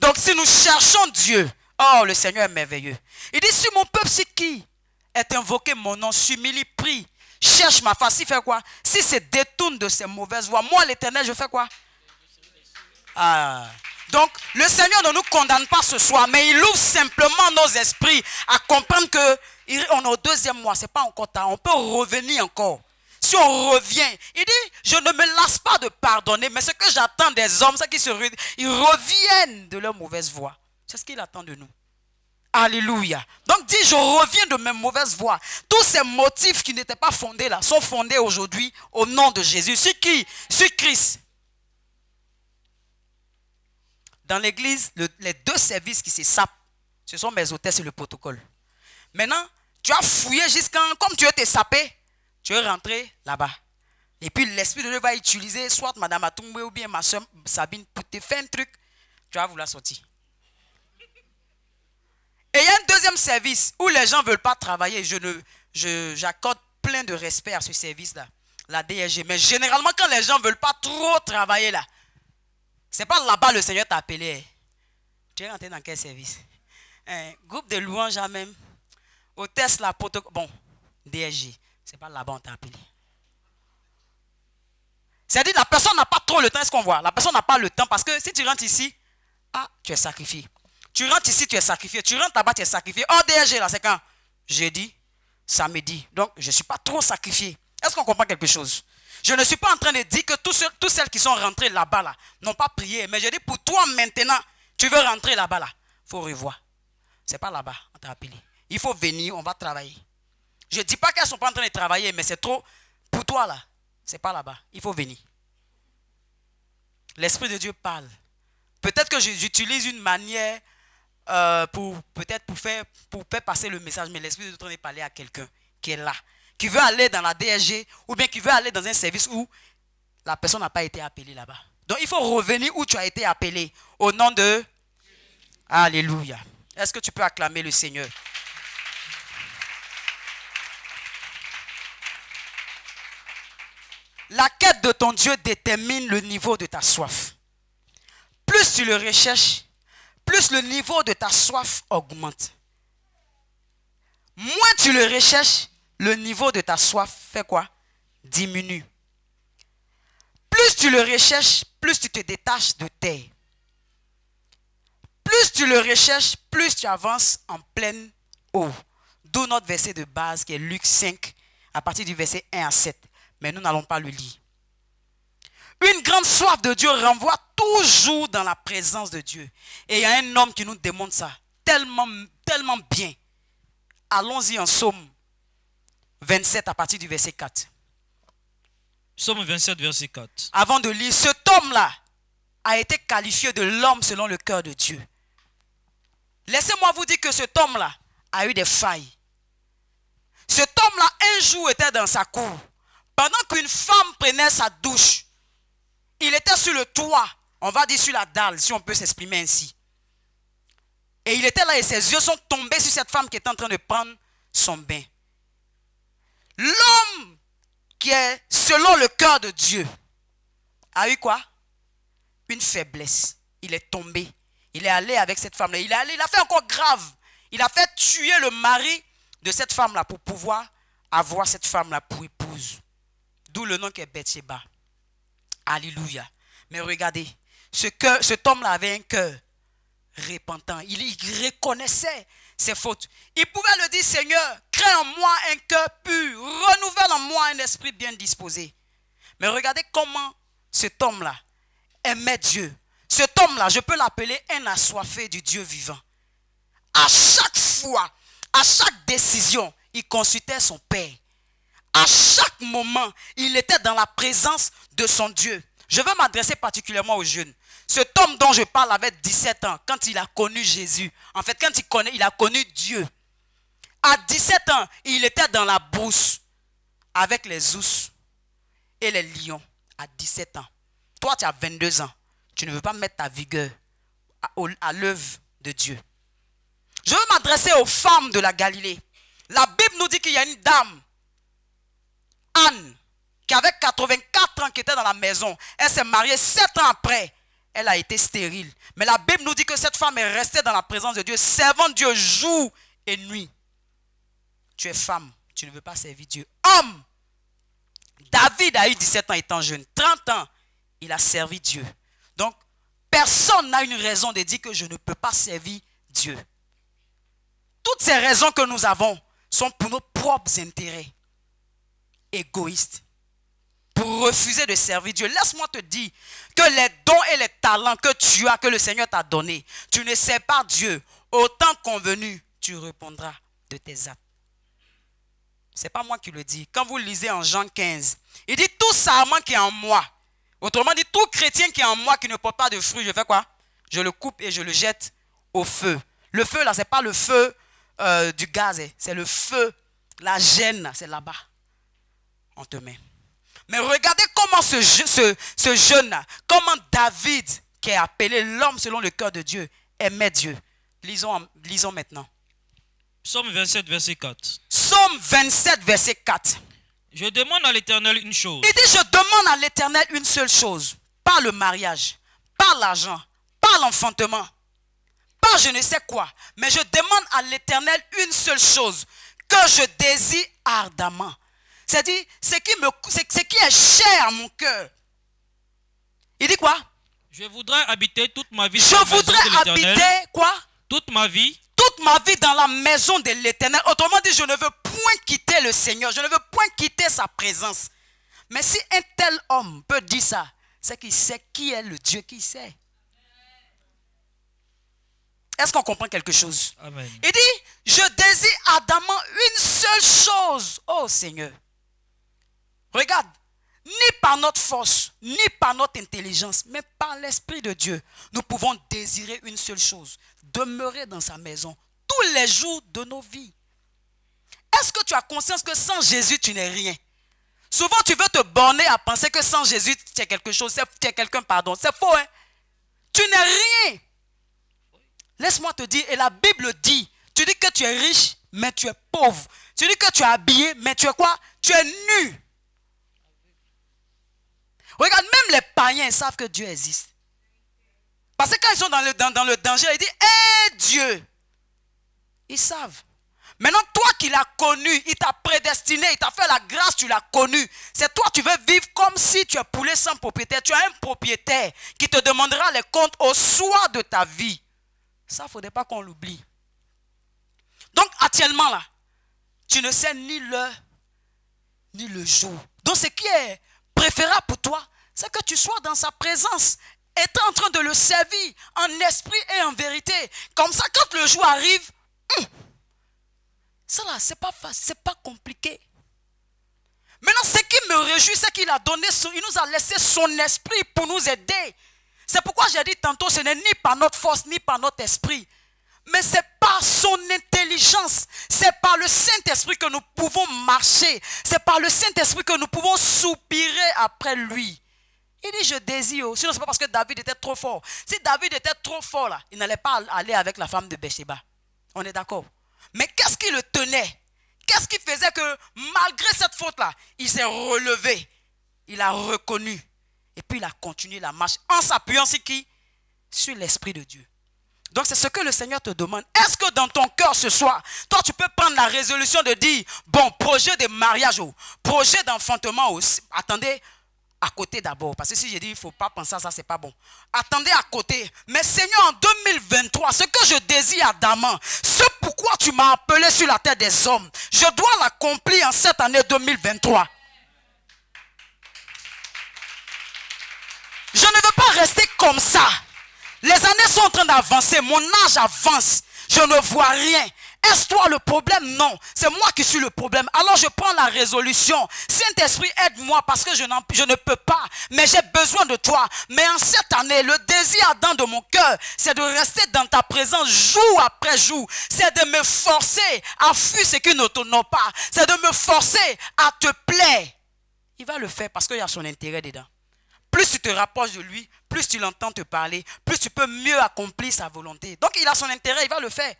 Donc, si nous cherchons Dieu, oh, le Seigneur est merveilleux. Il dit, si mon peuple, c'est qui est invoqué mon nom, s'humilie, prie, cherche ma face, il fait quoi? Si se détourne de ses mauvaises voies, moi, l'Éternel, je fais quoi? Donc, le Seigneur ne nous condamne pas ce soir, mais il ouvre simplement nos esprits à comprendre qu'on est au deuxième mois, ce n'est pas encore tard, on peut revenir encore. Si on revient, il dit, je ne me lasse pas de pardonner, mais ce que j'attends des hommes, c'est qu'ils reviennent de leur mauvaise voie. C'est ce qu'il attend de nous. Alléluia. Donc dit, je reviens de mes mauvaises voies. Tous ces motifs qui n'étaient pas fondés là, sont fondés aujourd'hui au nom de Jésus. Sur qui? Sur Christ. Dans l'église, les deux services qui se sapent, ce sont mes hôtesses et le protocole. Maintenant, tu as fouillé jusqu'à, comme tu veux te saper, tu es rentré là-bas. Et puis l'Esprit de Dieu va utiliser soit Madame Atumbe ou bien ma soeur Sabine pour te faire un truc, tu vas vouloir sortir. Et il y a un deuxième service où les gens ne veulent pas travailler. J'accorde plein de respect à ce service-là, la DSG. Mais généralement, quand les gens ne veulent pas trop travailler là, ce n'est pas là-bas le Seigneur t'a appelé. Tu es rentré dans quel service? Groupe de louanges même. Hôtesse, la protocole. Bon, DSG. Ce n'est pas là-bas on t'a appelé. C'est-à-dire la personne n'a pas trop le temps. Est-ce qu'on voit? La personne n'a pas le temps parce que si tu rentres ici, tu es sacrifié. Tu rentres ici, tu es sacrifié. Tu rentres là-bas, tu es sacrifié. Oh, DSG là, c'est quand? Jeudi, samedi. Donc, je ne suis pas trop sacrifié. Est-ce qu'on comprend quelque chose? Je ne suis pas en train de dire que tous celles qui sont rentrées là-bas là, n'ont pas prié. Mais je dis pour toi maintenant, tu veux rentrer là-bas là. Il faut revoir. Ce n'est pas là-bas, on t'a appelé. Il faut venir, on va travailler. Je ne dis pas qu'elles ne sont pas en train de travailler, mais c'est trop. Pour toi là, ce n'est pas là-bas. Il faut venir. L'Esprit de Dieu parle. Peut-être que j'utilise une manière pour faire passer le message, mais l'Esprit de Dieu est en train de parler à quelqu'un qui est là, qui veut aller dans la DSG ou bien qui veut aller dans un service où la personne n'a pas été appelée là-bas. Donc il faut revenir où tu as été appelé au nom de Alléluia. Est-ce que tu peux acclamer le Seigneur? La quête de ton Dieu détermine le niveau de ta soif. Plus tu le recherches, plus le niveau de ta soif augmente. Moins tu le recherches, le niveau de ta soif fait quoi? Diminue. Plus tu le recherches, plus tu te détaches de terre. Plus tu le recherches, plus tu avances en pleine eau. D'où notre verset de base qui est Luc 5, à partir du verset 1 à 7. Mais nous n'allons pas le lire. Une grande soif de Dieu renvoie toujours dans la présence de Dieu. Et il y a un homme qui nous démontre ça tellement, tellement bien. Allons-y en Psaume 27 à partir du verset 4. Psaume 27, verset 4. Avant de lire, cet homme-là a été qualifié de l'homme selon le cœur de Dieu. Laissez-moi vous dire que cet homme-là a eu des failles. Cet homme-là, un jour, était dans sa cour. Pendant qu'une femme prenait sa douche, il était sur le toit, on va dire sur la dalle, si on peut s'exprimer ainsi. Et il était là et ses yeux sont tombés sur cette femme qui était en train de prendre son bain. L'homme qui est selon le cœur de Dieu a eu quoi? une faiblesse. Il est tombé. Il est allé avec cette femme-là. Il a fait encore grave. Il a fait tuer le mari de cette femme-là pour pouvoir avoir cette femme-là pour épouse. D'où le nom qui est Bathsheba. Alléluia. Mais regardez, cet homme-là avait un cœur repentant. Il reconnaissait ses fautes. Il pouvait le dire, Seigneur, crée en moi un cœur pur, renouvelle en moi un esprit bien disposé. Mais regardez comment cet homme-là aimait Dieu. Cet homme-là, je peux l'appeler un assoiffé du Dieu vivant. À chaque fois, à chaque décision, il consultait son Père. À chaque moment, il était dans la présence de son Dieu. Je veux m'adresser particulièrement aux jeunes. Cet homme dont je parle avait 17 ans quand il a connu Jésus. En fait, quand il a connu Dieu. À 17 ans, il était dans la brousse avec les ours et les lions. À 17 ans. Toi, tu as 22 ans. Tu ne veux pas mettre ta vigueur à l'œuvre de Dieu. Je veux m'adresser aux femmes de la Galilée. La Bible nous dit qu'il y a une dame, Anne, qui avait 84 ans, qui était dans la maison. Elle s'est mariée 7 ans après. Elle a été stérile. Mais la Bible nous dit que cette femme est restée dans la présence de Dieu, servant Dieu jour et nuit. Tu es femme, tu ne veux pas servir Dieu. Homme, David a eu 17 ans étant jeune. 30 ans, il a servi Dieu. Donc, personne n'a une raison de dire que je ne peux pas servir Dieu. Toutes ces raisons que nous avons sont pour nos propres intérêts égoïstes. Pour refuser de servir Dieu. Laisse-moi te dire que les dons et les talents que tu as, que le Seigneur t'a donné, tu ne sers pas Dieu. Au temps convenu, tu répondras de tes actes. Ce n'est pas moi qui le dis. Quand vous lisez en Jean 15, il dit tout sarment qui est en moi. Autrement dit, tout chrétien qui est en moi qui ne porte pas de fruits, je fais quoi? Je le coupe et je le jette au feu. Le feu là, ce n'est pas le feu du gaz, c'est le feu, la gêne, c'est là-bas. On te met. Mais regardez comment ce jeune-là, comment David, qui est appelé l'homme selon le cœur de Dieu, aimait Dieu. Lisons maintenant. Psaume 27, verset 4. Psaume 27, verset 4. Je demande à l'Éternel une chose. Il dit, je demande à l'Éternel une seule chose. Pas le mariage, pas l'argent, pas l'enfantement, pas je ne sais quoi. Mais je demande à l'Éternel une seule chose que je désire ardemment. C'est-à-dire, ce qui est cher à mon cœur. Il dit quoi? Je voudrais habiter toute ma vie dans la maison de l'Éternel. Je voudrais habiter quoi? Toute ma vie. Toute ma vie dans la maison de l'Éternel. Autrement dit, je ne veux point quitter le Seigneur. Je ne veux point quitter sa présence. Mais si un tel homme peut dire ça, c'est qu'il sait qui est le Dieu qu'il sait. Est-ce qu'on comprend quelque chose? Amen. Il dit, je désire ardemment une seule chose, ô Seigneur. Regarde, ni par notre force, ni par notre intelligence, mais par l'Esprit de Dieu, nous pouvons désirer une seule chose, demeurer dans sa maison tous les jours de nos vies. Est-ce que tu as conscience que sans Jésus, tu n'es rien? Souvent, tu veux te borner à penser que sans Jésus, tu es quelque chose, tu es quelqu'un, pardon. C'est faux, hein? Tu n'es rien. Laisse-moi te dire, et la Bible dit, tu dis que tu es riche, mais tu es pauvre. Tu dis que tu es habillé, mais tu es quoi? Tu es nu. Regarde, même les païens savent que Dieu existe. Parce que quand ils sont dans le danger, ils disent, hé Dieu. Ils savent. Maintenant, toi qui l'as connu, il t'a prédestiné, il t'a fait la grâce, tu l'as connu. C'est toi, tu veux vivre comme si tu es poulet sans propriétaire. Tu as un propriétaire qui te demandera les comptes au soir de ta vie. Ça, il ne faudrait pas qu'on l'oublie. Donc, actuellement, là, tu ne sais ni l'heure, ni le jour. Donc, ce qui est préférable pour toi, c'est que tu sois dans sa présence, étant en train de le servir en esprit et en vérité. Comme ça, quand le jour arrive, ça là, c'est pas facile, c'est pas compliqué. Maintenant, ce qui me réjouit, c'est qu'il a donné, il nous a laissé son esprit pour nous aider. C'est pourquoi j'ai dit tantôt, ce n'est ni par notre force, ni par notre esprit. Mais c'est par son intelligence. C'est par le Saint-Esprit que nous pouvons marcher. C'est par le Saint-Esprit que nous pouvons soupirer après lui. Il dit, je désire. Sinon, ce n'est pas parce que David était trop fort. Si David était trop fort, là, il n'allait pas aller avec la femme de Bathsheba. On est d'accord? Mais qu'est-ce qui le tenait? Qu'est-ce qui faisait que, malgré cette faute-là, il s'est relevé? Il a reconnu. Et puis il a continué la marche en s'appuyant sur qui? Sur l'Esprit de Dieu. Donc c'est ce que le Seigneur te demande. Est-ce que dans ton cœur ce soir, toi tu peux prendre la résolution de dire, bon, projet de mariage, projet d'enfantement, attendez, à côté d'abord. Parce que si je dis, il ne faut pas penser à ça, c'est pas bon. Attendez à côté. Mais Seigneur, en 2023, ce que je désire ardemment, ce pourquoi tu m'as appelé sur la terre des hommes, je dois l'accomplir en cette année 2023. Je ne veux pas rester comme ça. Les années sont en train d'avancer. Mon âge avance. Je ne vois rien. Est-ce toi le problème? Non. C'est moi qui suis le problème. Alors je prends la résolution. Saint-Esprit, aide-moi parce que je ne peux pas. Mais j'ai besoin de toi. Mais en cette année, le désir ardent de mon cœur, c'est de rester dans ta présence jour après jour. C'est de me forcer à fuir ce qui ne t'honore pas. C'est de me forcer à te plaire. Il va le faire parce qu'il y a son intérêt dedans. Plus tu te rapproches de lui, plus tu l'entends te parler, plus tu peux mieux accomplir sa volonté. Donc il a son intérêt, il va le faire.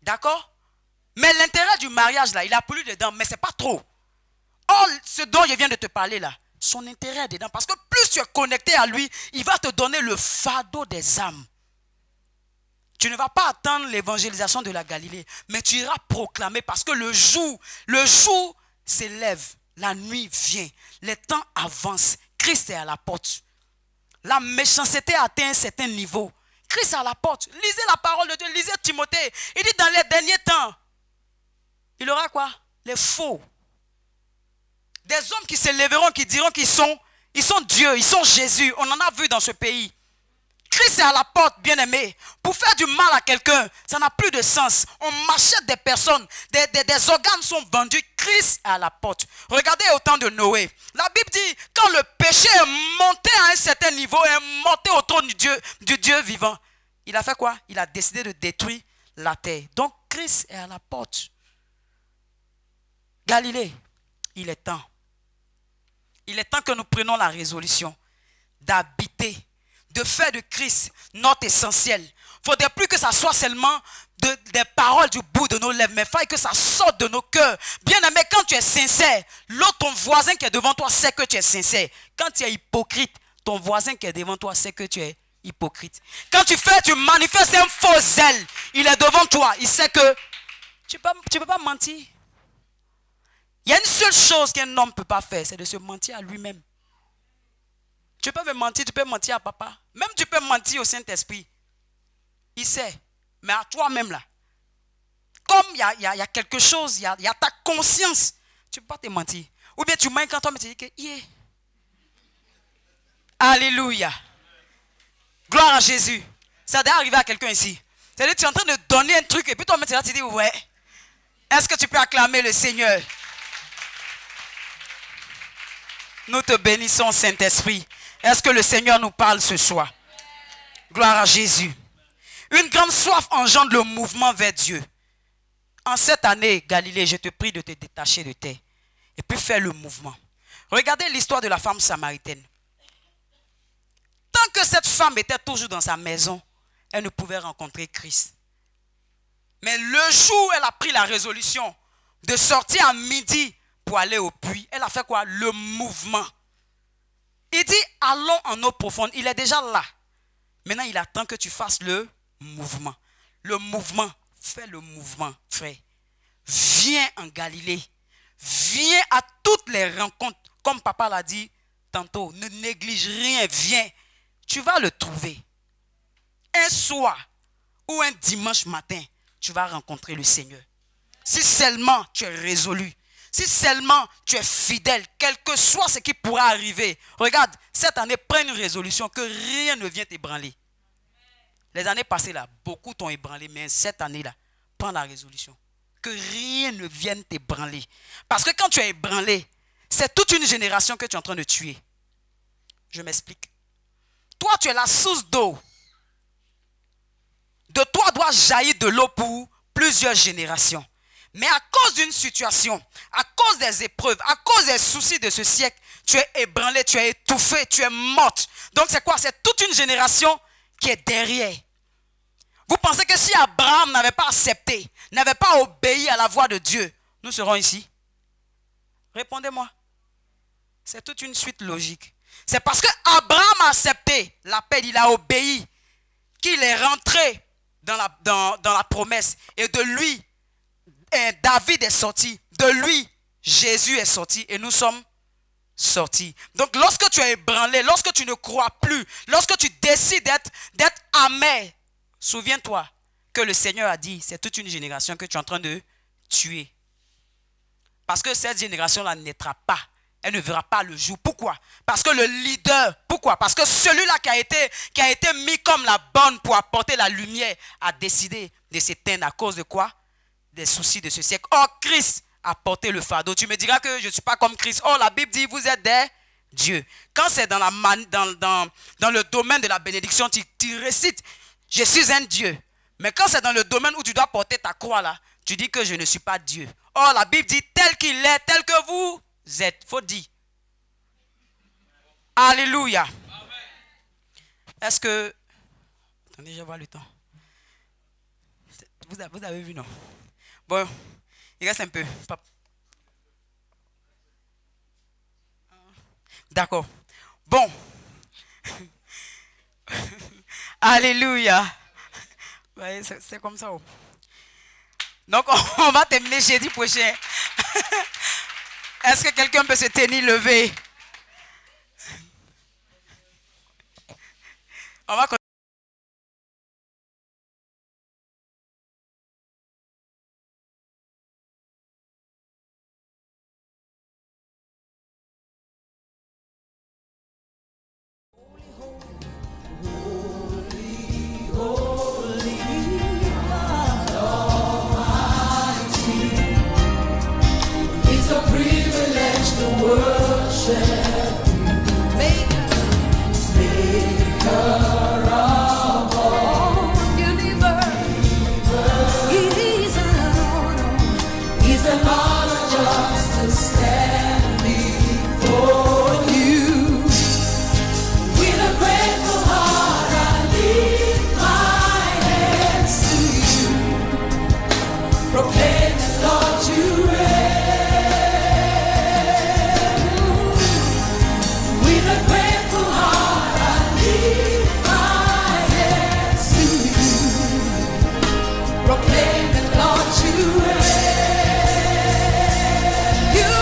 D'accord? Mais l'intérêt du mariage là, il a plus dedans, mais c'est pas trop. Or, ce dont je viens de te parler là, son intérêt est dedans. Parce que plus tu es connecté à lui, il va te donner le fardeau des âmes. Tu ne vas pas attendre l'évangélisation de la Galilée, mais tu iras proclamer parce que le jour s'élève, la nuit vient, les temps avancent, Christ est à la porte. La méchanceté a atteint un certain niveau. Christ est à la porte. Lisez la parole de Dieu, lisez Timothée. Il dit dans les derniers temps, il y aura quoi? Les faux. Des hommes qui s'élèveront, qui diront qu'ils sont Dieu, ils sont Jésus. On en a vu dans ce pays. Christ est à la porte, bien-aimé. Pour faire du mal à quelqu'un, ça n'a plus de sens. On m'achète des personnes, des organes sont vendus. Christ est à la porte. Regardez au temps de Noé. La Bible dit, quand le péché est monté à un certain niveau, est monté au trône du Dieu vivant, il a fait quoi? Il a décidé de détruire la terre. Donc Christ est à la porte. Galilée, il est temps. Il est temps que nous prenions la résolution d'habiter, de faire de Christ notre essentiel. Il ne faudrait plus que ça soit seulement des paroles du bout de nos lèvres, mais il faut que ça sorte de nos cœurs. Bien aimé, quand tu es sincère, ton voisin qui est devant toi sait que tu es sincère. Quand tu es hypocrite, ton voisin qui est devant toi sait que tu es hypocrite. Quand tu manifestes un faux zèle, il est devant toi, il sait que tu ne peux pas mentir. Il y a une seule chose qu'un homme ne peut pas faire, c'est de se mentir à lui-même. Tu peux me mentir, tu peux mentir à papa. Même tu peux mentir au Saint-Esprit. Il sait. Mais à toi-même là. Comme il y a quelque chose, il y a ta conscience. Tu ne peux pas te mentir. Ou bien tu mens quand toi, mais tu dis que yeah. Alléluia. Gloire à Jésus. Ça doit arriver à quelqu'un ici. C'est-à-dire que tu es en train de donner un truc et puis toi, tu dis ouais. Est-ce que tu peux acclamer le Seigneur? Nous te bénissons, Saint-Esprit. Est-ce que le Seigneur nous parle ce soir? Gloire à Jésus. Une grande soif engendre le mouvement vers Dieu. En cette année, Galilée, je te prie de te détacher de terre et puis faire le mouvement. Regardez l'histoire de la femme samaritaine. Tant que cette femme était toujours dans sa maison, elle ne pouvait rencontrer Christ. Mais le jour où elle a pris la résolution de sortir à midi pour aller au puits, elle a fait quoi? Le mouvement. Il dit, allons en eau profonde. Il est déjà là. Maintenant, il attend que tu fasses le mouvement. Le mouvement. Fais le mouvement, frère. Viens en Galilée. Viens à toutes les rencontres. Comme papa l'a dit tantôt, ne néglige rien. Viens. Tu vas le trouver. Un soir ou un dimanche matin, tu vas rencontrer le Seigneur. Si seulement tu es résolu. Si seulement tu es fidèle, quel que soit ce qui pourra arriver. Regarde, cette année, prends une résolution que rien ne vienne t'ébranler. Les années passées là, beaucoup t'ont ébranlé, mais cette année là, prends la résolution. Que rien ne vienne t'ébranler. Parce que quand tu es ébranlé, c'est toute une génération que tu es en train de tuer. Je m'explique. Toi, tu es la source d'eau. De toi doit jaillir de l'eau pour plusieurs générations. Mais à cause d'une situation, à cause des épreuves, à cause des soucis de ce siècle, tu es ébranlé, tu es étouffé, tu es morte. Donc c'est quoi? C'est toute une génération qui est derrière. Vous pensez que si Abraham n'avait pas accepté, n'avait pas obéi à la voix de Dieu, nous serons ici? Répondez-moi. C'est toute une suite logique. C'est parce que Abraham a accepté l'appel, il a obéi, qu'il est rentré dans la promesse. Et de lui, David est sorti. De lui, Jésus est sorti. Et nous sommes sortis. Donc lorsque tu es ébranlé, lorsque tu ne crois plus, lorsque tu décides d'être amer, souviens-toi que le Seigneur a dit, c'est toute une génération que tu es en train de tuer. Parce que cette génération-là ne naîtra pas. Elle ne verra pas le jour. Pourquoi? Parce que le leader, pourquoi? Parce que celui-là qui a été mis comme la bonne pour apporter la lumière a décidé de s'éteindre à cause de quoi? Des soucis de ce siècle. Or, Christ a porté le fardeau. Tu me diras que je ne suis pas comme Christ. Or, la Bible dit, vous êtes des dieux. Quand c'est dans le domaine de la bénédiction, tu récites, je suis un Dieu. Mais quand c'est dans le domaine où tu dois porter ta croix là, tu dis que je ne suis pas Dieu. Or, la Bible dit, tel qu'il est, tel que vous êtes. Faut dire. Alléluia. Est-ce que... Attendez, je vois le temps. Vous avez vu, non? Bon, il reste un peu. D'accord. Bon. Alléluia. Ouais, c'est comme ça. Donc, on va terminer jeudi prochain. Est-ce que quelqu'un peut se tenir levé? On va continuer. It's a privilege to worship.